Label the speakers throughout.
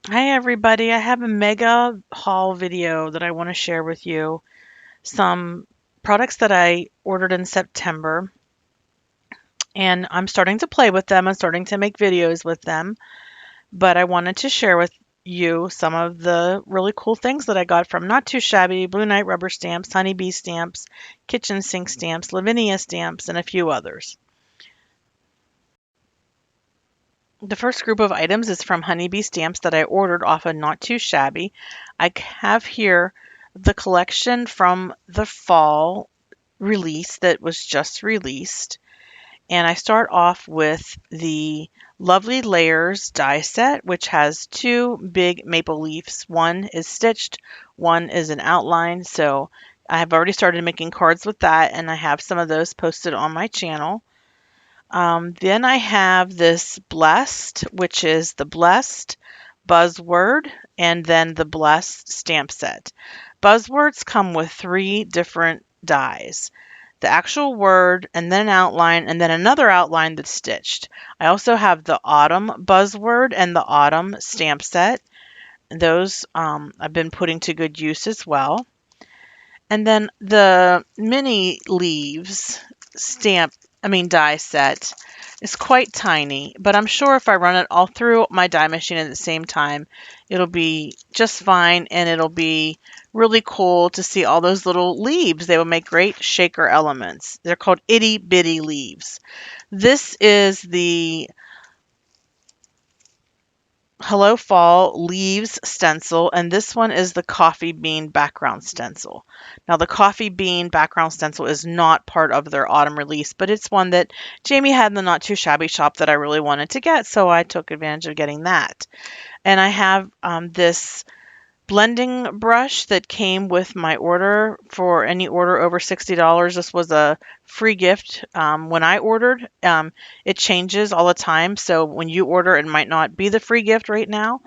Speaker 1: Hi everybody, I have a mega haul video that I want to share with you. Some products that I ordered in September, and I'm starting to play with them. I'm starting to make videos with them, but I wanted to share with you some of the really cool things that I got from Not Too Shabby, Blue Knight rubber stamps, Honeybee stamps, kitchen sink stamps, Lavinia stamps, and a few others. The first group of items is from Honeybee Stamps that I ordered off of Not Too Shabby. I have here the collection from the fall release that was just released. And I start off with the Lovely Layers die set, which has two big maple leaves. One is stitched, one is an outline. So I have already started making cards with that, and I have some of those posted on my channel. Then I have this Blessed, which is the Blessed Buzzword, and then the Blessed stamp set. Buzzwords come with three different dies. The actual word, and then an outline, and then another outline that's stitched. I also have the Autumn Buzzword and the Autumn stamp set. Those I've been putting to good use as well. And then the Mini Leaves die set is quite tiny, but I'm sure if I run it all through my die machine at the same time, it'll be just fine and it'll be really cool to see all those little leaves. They will make great shaker elements. They're called itty bitty leaves. This is the Hello Fall Leaves stencil, and this one is the coffee bean background stencil. Now, the coffee bean background stencil is not part of their autumn release, but it's one that Jamie had in the Not Too Shabby shop that I really wanted to get, so I took advantage of getting that. And I have this blending brush that came with my order for any order over $60. This was a free gift when I ordered. It changes all the time, so when you order, it might not be the free gift right now,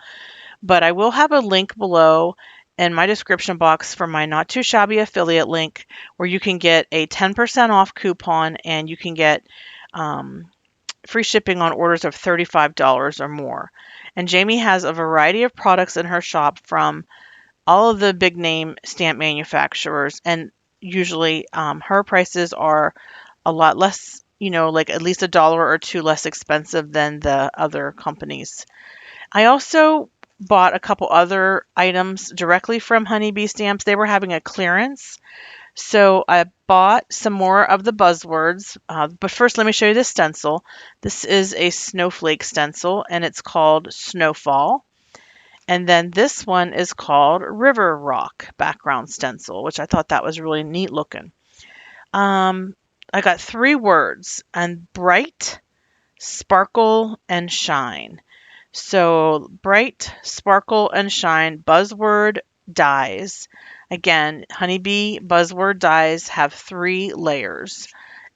Speaker 1: but I will have a link below in my description box for my Not Too Shabby affiliate link where you can get a 10% off coupon and you can get free shipping on orders of $35 or more. And Jamie has a variety of products in her shop from all of the big name stamp manufacturers, and usually her prices are a lot less, like at least $1 or two less expensive than the other companies. I also bought a couple other items directly from Honeybee Stamps. They were having a clearance, so I bought some more of the buzzwords. But first, let me show you this stencil. This is a snowflake stencil, and it's called Snowfall. And then this one is called River Rock background stencil, which I thought that was really neat looking. I got three words, and bright, sparkle, and shine. So bright, sparkle, and shine buzzword dies. Again, Honeybee buzzword dies have three layers,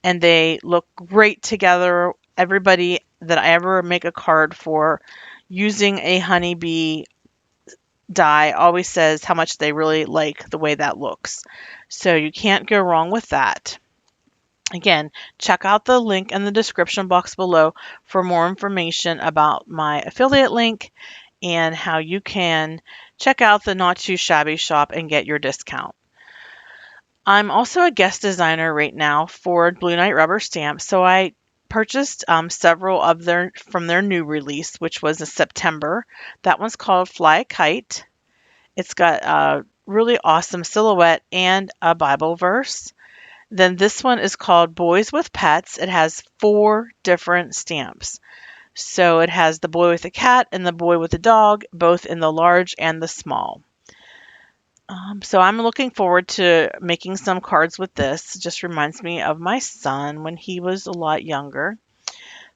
Speaker 1: and they look great together. Everybody that I ever make a card for using a Honeybee die always says how much they really like the way that looks. So you can't go wrong with that. Again, check out the link in the description box below for more information about my affiliate link and how you can check out the Not Too Shabby shop and get your discount. I'm also a guest designer right now for Blue Knight rubber stamps, so I purchased several of their from their new release, which was in September. That one's called Fly a Kite. It's got a really awesome silhouette and a Bible verse. Then this one is called Boys with Pets. It has four different stamps. So it has the boy with the cat and the boy with the dog, both in the large and the small. So I'm looking forward to making some cards with this. It just reminds me of my son when he was a lot younger.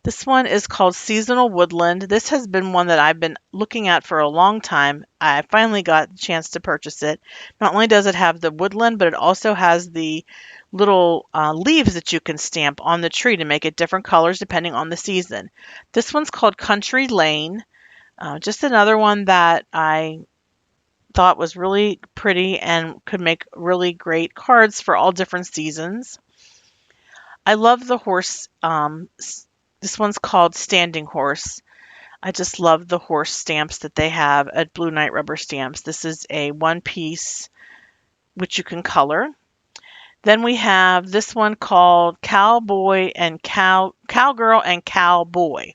Speaker 1: This one is called Seasonal Woodland. This has been one that I've been looking at for a long time. I finally got the chance to purchase it. Not only does it have the woodland, but it also has the little leaves that you can stamp on the tree to make it different colors depending on the season. This one's called Country Lane. Just another one that I thought was really pretty and could make really great cards for all different seasons. I love the horse. This one's called Standing Horse. I just love the horse stamps that they have at Blue Knight Rubber Stamps. This is a one piece, which you can color. Then we have this one called Cowgirl and Cowboy.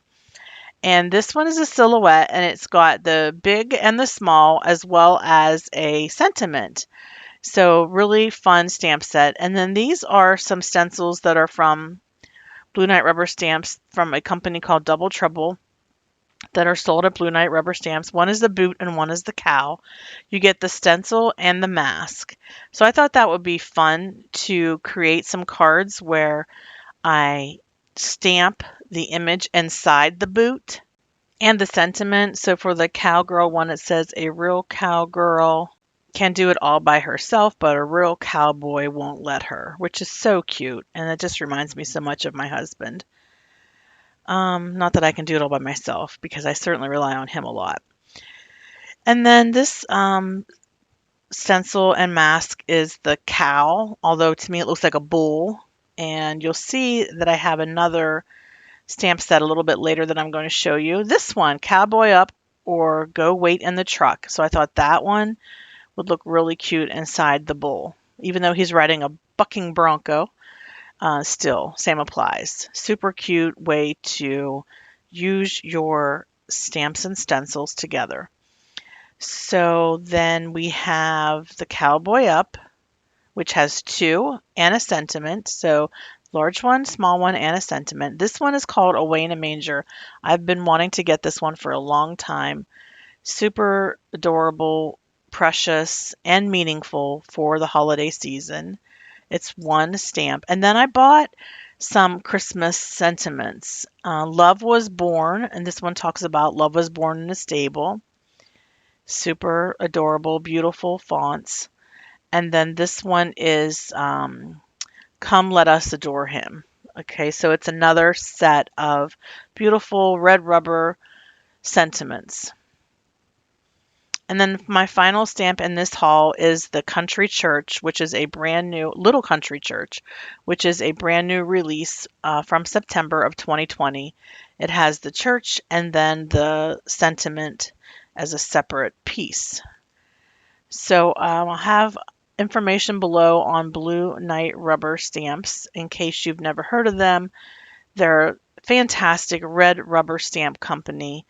Speaker 1: And this one is a silhouette, and it's got the big and the small as well as a sentiment. So really fun stamp set. And then these are some stencils that are from Blue Knight Rubber Stamps from a company called Double Trouble that are sold at Blue Knight Rubber Stamps. One is the boot and one is the cow. You get the stencil and the mask. So I thought that would be fun to create some cards where I stamp the image inside the boot and the sentiment. So for the cowgirl one, it says a real cowgirl can do it all by herself, but a real cowboy won't let her, which is so cute. And it just reminds me so much of my husband. Not that I can do it all by myself, because I certainly rely on him a lot. And then this stencil and mask is the cow, although to me it looks like a bull. And you'll see that I have another stamp set a little bit later that I'm going to show you. This one, Cowboy Up or Go Wait in the Truck. So I thought that one would look really cute inside the bull, even though he's riding a bucking bronco. Still, same applies. Super cute way to use your stamps and stencils together. So then we have the Cowboy Up, which has two and a sentiment. So large one, small one, and a sentiment. This one is called Away in a Manger. I've been wanting to get this one for a long time. Super adorable, precious, and meaningful for the holiday season. It's one stamp. And then I bought some Christmas sentiments. Love Was Born, and this one talks about love was born in a stable. Super adorable, beautiful fonts. And then this one is Come Let Us Adore Him. Okay, so it's another set of beautiful red rubber sentiments. And then my final stamp in this haul is the Country Church, which is a brand new, Little Country Church, which is a brand new release from September of 2020. It has the church and then the sentiment as a separate piece. So I'll have information below on Blue Knight Rubber Stamps in case you've never heard of them. They're a fantastic red rubber stamp company.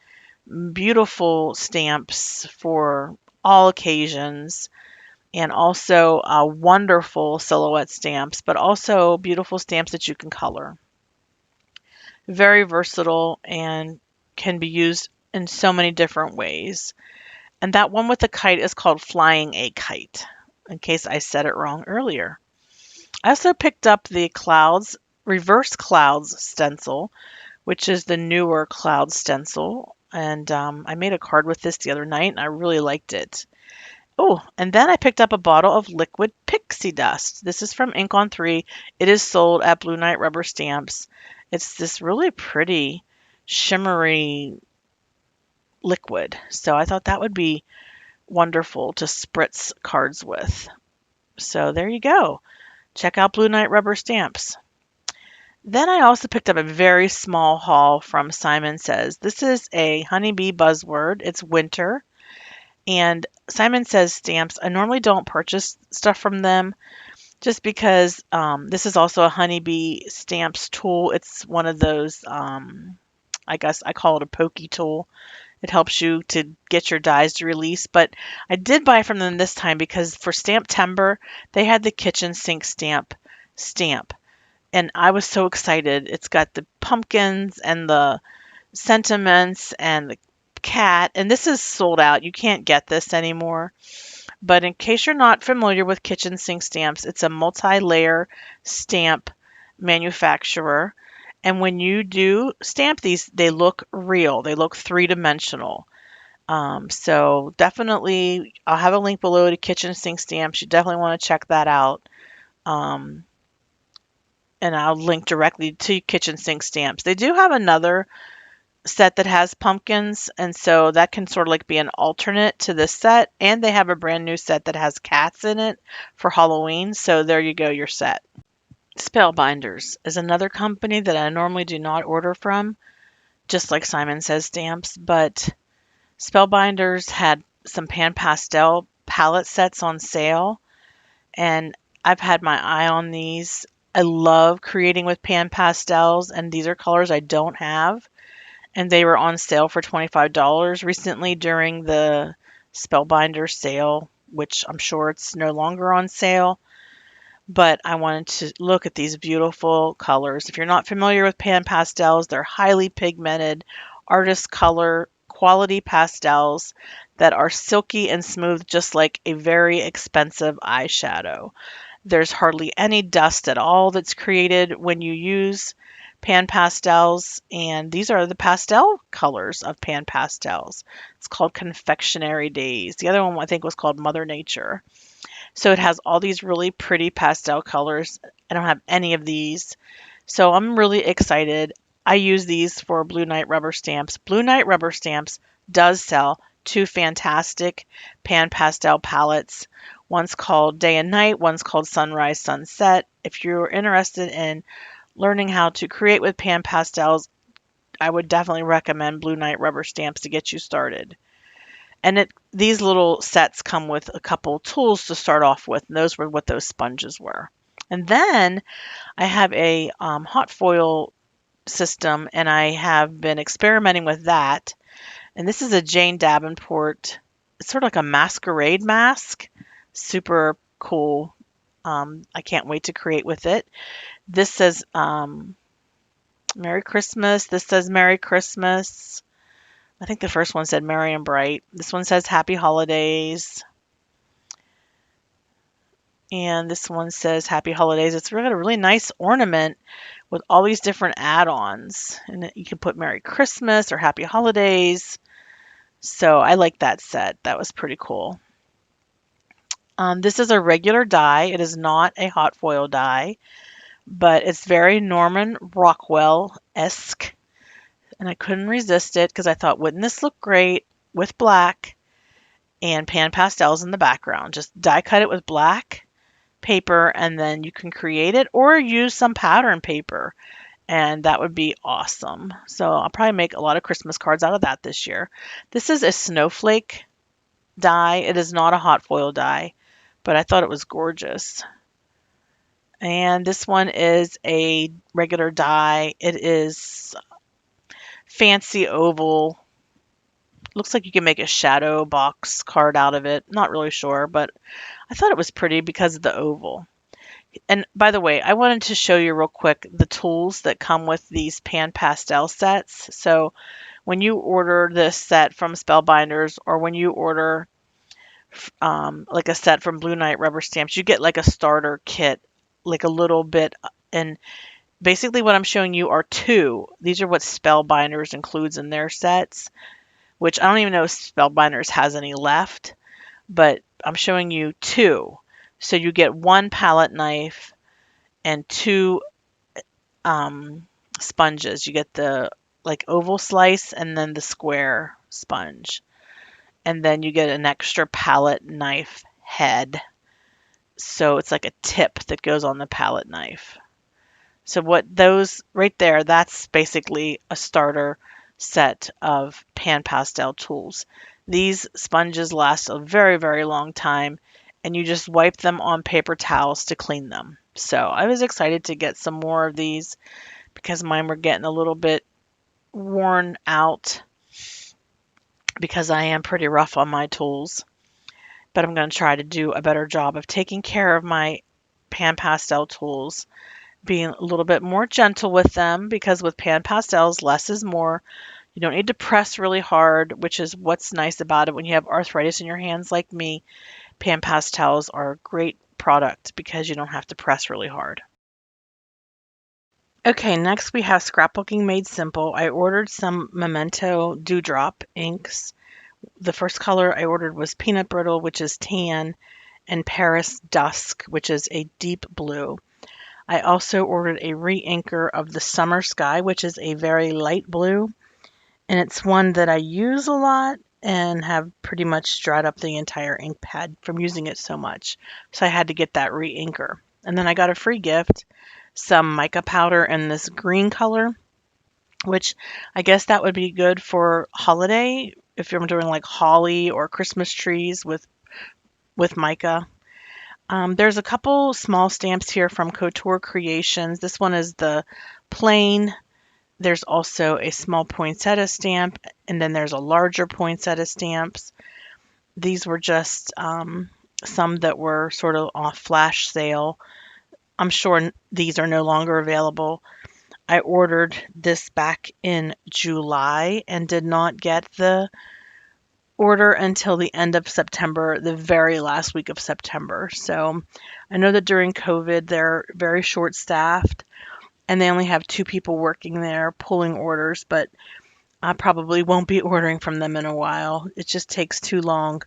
Speaker 1: Beautiful stamps for all occasions, and also wonderful silhouette stamps, but also beautiful stamps that you can color. Very versatile and can be used in so many different ways. And that one with the kite is called Flying a Kite, in case I said it wrong earlier. I also picked up the Reverse Clouds stencil, which is the newer cloud stencil. And I made a card with this the other night, and I really liked it. Oh, and then I picked up a bottle of liquid pixie dust. This is from Ink on 3. It is sold at Blue Knight Rubber Stamps. It's this really pretty, shimmery liquid. So I thought that would be wonderful to spritz cards with. So there you go. Check out Blue Knight Rubber Stamps. Then I also picked up a very small haul from Simon Says. This is a Honeybee buzzword. It's winter. And Simon Says stamps. I normally don't purchase stuff from them just because this is also a Honeybee stamps tool. It's one of those, I guess I call it a pokey tool. It helps you to get your dies to release. But I did buy from them this time because for Stamptember, they had the kitchen sink stamp. And I was so excited. It's got the pumpkins and the sentiments and the cat. And this is sold out. You can't get this anymore. But in case you're not familiar with kitchen sink stamps, it's a multi-layer stamp manufacturer. And when you do stamp these, they look real. They look three-dimensional. So definitely, I'll have a link below to kitchen sink stamps. You definitely want to check that out. And I'll link directly to kitchen sink stamps. They do have another set that has pumpkins, and so that can sort of like be an alternate to this set. And they have a brand new set that has cats in it for Halloween. So there you go, your set. Spellbinders is another company that I normally do not order from, just like Simon Says stamps, but Spellbinders had some pan pastel palette sets on sale, and I've had my eye on these. I love creating with pan pastels, and these are colors I don't have, and they were on sale for $25 recently during the Spellbinder sale, which I'm sure it's no longer on sale. But I wanted to look at these beautiful colors. If you're not familiar with pan pastels, they're highly pigmented, artist color, quality pastels that are silky and smooth, just like a very expensive eyeshadow. There's hardly any dust at all that's created when you use pan pastels, and these are the pastel colors of pan pastels. It's called Confectionery Days. The other one I think was called Mother Nature. So it has all these really pretty pastel colors. I don't have any of these. So I'm really excited. I use these for Blue Night rubber stamps. Blue Night rubber stamps does sell two fantastic pan pastel palettes. One's called Day and Night, one's called Sunrise Sunset. If you're interested in learning how to create with pan pastels, I would definitely recommend Blue Night rubber stamps to get you started. And these little sets come with a couple tools to start off with, and those were what those sponges were. And then I have a hot foil system, and I have been experimenting with that. And this is a Jane Davenport. It's sort of like a masquerade mask. Super cool. I can't wait to create with it. This says Merry Christmas. This says Merry Christmas. I think the first one said Merry and Bright. This one says Happy Holidays. And this one says Happy Holidays. It's got a really nice ornament with all these different add-ons. And you can put Merry Christmas or Happy Holidays. So I like that set. That was pretty cool. This is a regular die. It is not a hot foil die, but it's very Norman Rockwell-esque. And I couldn't resist it because I thought, wouldn't this look great with black and pan pastels in the background? Just die cut it with black paper, and then you can create it or use some pattern paper, and that would be awesome. So I'll probably make a lot of Christmas cards out of that this year. This is a snowflake die. It is not a hot foil die, but I thought it was gorgeous. And this one is a regular die. It is fancy oval. Looks like you can make a shadow box card out of it. Not really sure, but I thought it was pretty because of the oval. And by the way, I wanted to show you real quick the tools that come with these pan pastel sets. So when you order this set from Spellbinders, or when you order like a set from Blue Night Rubber Stamps, you get like a starter kit, like a little bit. And basically what I'm showing you are two. These are what Spellbinders includes in their sets, which I don't even know if Spellbinders has any left, but I'm showing you two. So you get one palette knife and two sponges. You get the like oval slice and then the square sponge. And then you get an extra palette knife head. So it's like a tip that goes on the palette knife. So what those right there, that's basically a starter set of pan pastel tools. These sponges last a very, very long time, and you just wipe them on paper towels to clean them. So I was excited to get some more of these because mine were getting a little bit worn out because I am pretty rough on my tools. But I'm going to try to do a better job of taking care of my pan pastel tools, being a little bit more gentle with them, because with pan pastels, less is more. You don't need to press really hard, which is what's nice about it. When you have arthritis in your hands like me, pan pastels are a great product because you don't have to press really hard. Okay, next we have Scrapbooking Made Simple. I ordered some Memento Dewdrop inks. The first color I ordered was Peanut Brittle, which is tan, and Paris Dusk, which is a deep blue. I also ordered a re-inker of the Summer Sky, which is a very light blue, and it's one that I use a lot and have pretty much dried up the entire ink pad from using it so much. So I had to get that re-inker. And then I got a free gift, some mica powder in this green color. which I guess that would be good for holiday if you're doing like holly or Christmas trees with mica. There's a couple small stamps here from Couture Creations. This one is the plain. There's also a small poinsettia stamp, and then there's a larger poinsettia stamps. These were just some that were sort of off flash sale. I'm sure these are no longer available. I ordered this back in July and did not get the order until the end of September, the very last week of September. So I know that during COVID, they're very short staffed and they only have 2 people working there pulling orders, but I probably won't be ordering from them in a while. It just takes too long,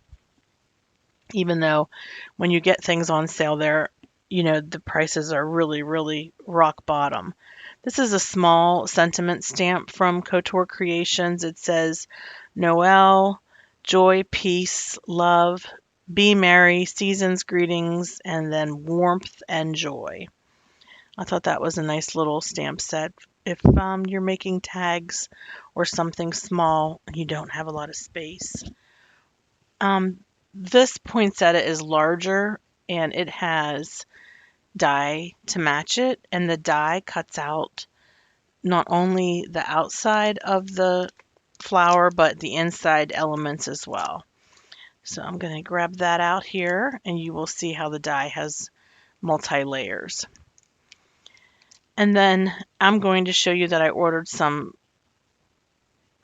Speaker 1: even though when you get things on sale there, the prices are really, really rock bottom. This is a small sentiment stamp from Couture Creations. It says, Noel, joy, peace, love, be merry, season's greetings, and then warmth and joy. I thought that was a nice little stamp set. If you're making tags or something small and you don't have a lot of space. This poinsettia is larger and it has die to match it, and the die cuts out not only the outside of the flower but the inside elements as well. So I'm going to grab that out here and you will see how the die has multi-layers. And then I'm going to show you that I ordered some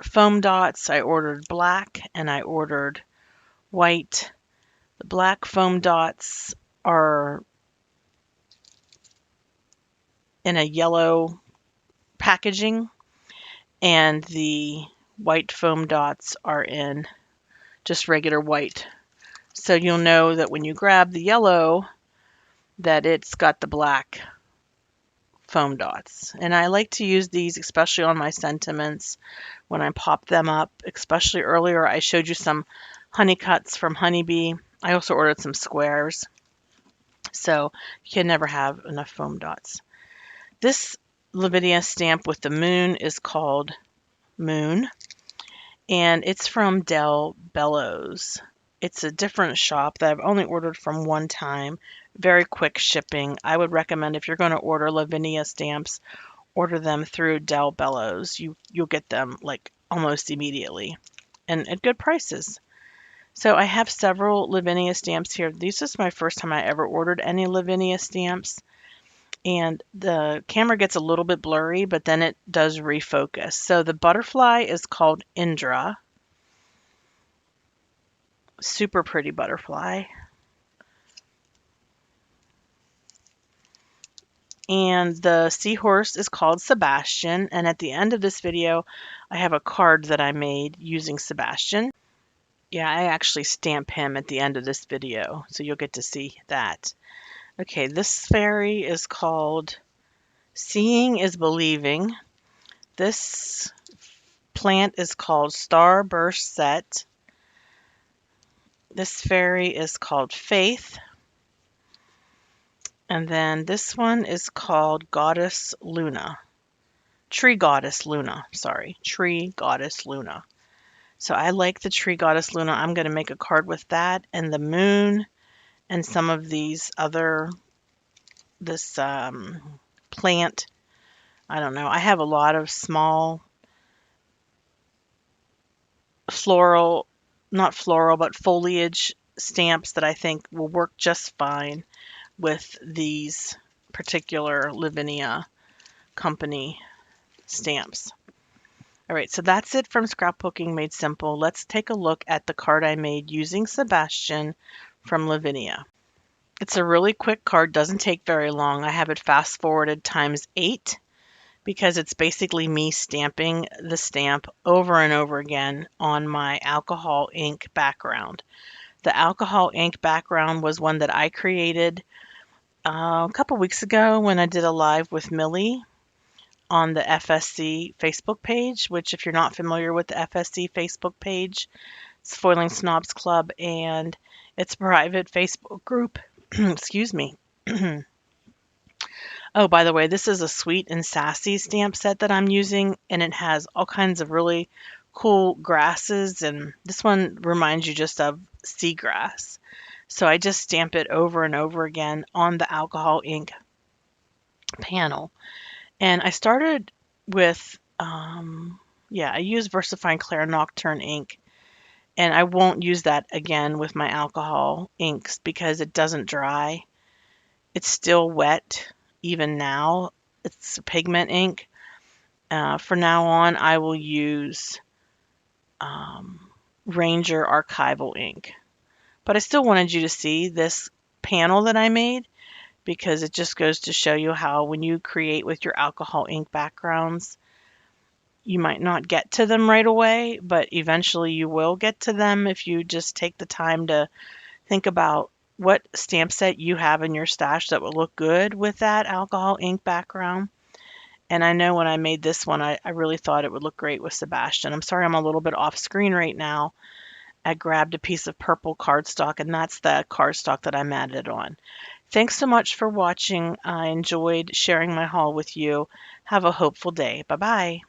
Speaker 1: foam dots. I ordered black and I ordered white. The black foam dots are in a yellow packaging, and the white foam dots are in just regular white. So you'll know that when you grab the yellow that it's got the black foam dots. And I like to use these especially on my sentiments when I pop them up, especially earlier I showed you some honey cuts from Honeybee. I also ordered some squares. So you can never have enough foam dots. This Lavinia stamp with the moon is called Moon, and it's from Del Bellows. It's a different shop that I've only ordered from one time. Very quick shipping. I would recommend if you're going to order Lavinia stamps, order them through Del Bellows. You'll get them like almost immediately and at good prices. So I have several Lavinia stamps here. This is my first time I ever ordered any Lavinia stamps. And the camera gets a little bit blurry, but then it does refocus. So the butterfly is called Indra. Super pretty butterfly. And the seahorse is called Sebastian. And at the end of this video, I have a card that I made using Sebastian. Yeah, I actually stamp him at the end of this video, so you'll get to see that. Okay, this fairy is called Seeing is Believing. This plant is called Starburst Set. This fairy is called Faith. And then this one is called Goddess Luna. Tree Goddess Luna. Sorry, Tree Goddess Luna. So I like the Tree Goddess Luna. I'm going to make a card with that and the moon and some of these other, this plant. I don't know. I have a lot of small floral, not floral, but foliage stamps that I think will work just fine with these particular Lavinia company stamps. All right, so that's it from Scrapbooking Made Simple. Let's take a look at the card I made using Sebastian from Lavinia. It's a really quick card, doesn't take very long. I have it fast forwarded ×8 because it's basically me stamping the stamp over and over again on my alcohol ink background. The alcohol ink background was one that I created a couple weeks ago when I did a live with Millie on the FSC Facebook page, which if you're not familiar with the FSC Facebook page, it's Foiling Snobs Club, and it's a private Facebook group. Excuse me. Oh, by the way, this is a Sweet and Sassy stamp set that I'm using, and it has all kinds of really cool grasses, and this one reminds you just of seagrass. So I just stamp it over and over again on the alcohol ink panel. And I started with, yeah, I use VersaFine Clair Nocturne ink, and I won't use that again with my alcohol inks because it doesn't dry. It's still wet even now. It's a pigment ink. For now on, I will use um, Ranger Archival ink. But I still wanted you to see this panel that I made because it just goes to show you how when you create with your alcohol ink backgrounds, you might not get to them right away, but eventually you will get to them if you just take the time to think about what stamp set you have in your stash that would look good with that alcohol ink background. And I know when I made this one, I really thought it would look great with Sebastian. I'm sorry I'm a little bit off screen right now. I grabbed a piece of purple cardstock, and that's the cardstock that I matted on. Thanks so much for watching. I enjoyed sharing my haul with you. Have a hopeful day. Bye-bye.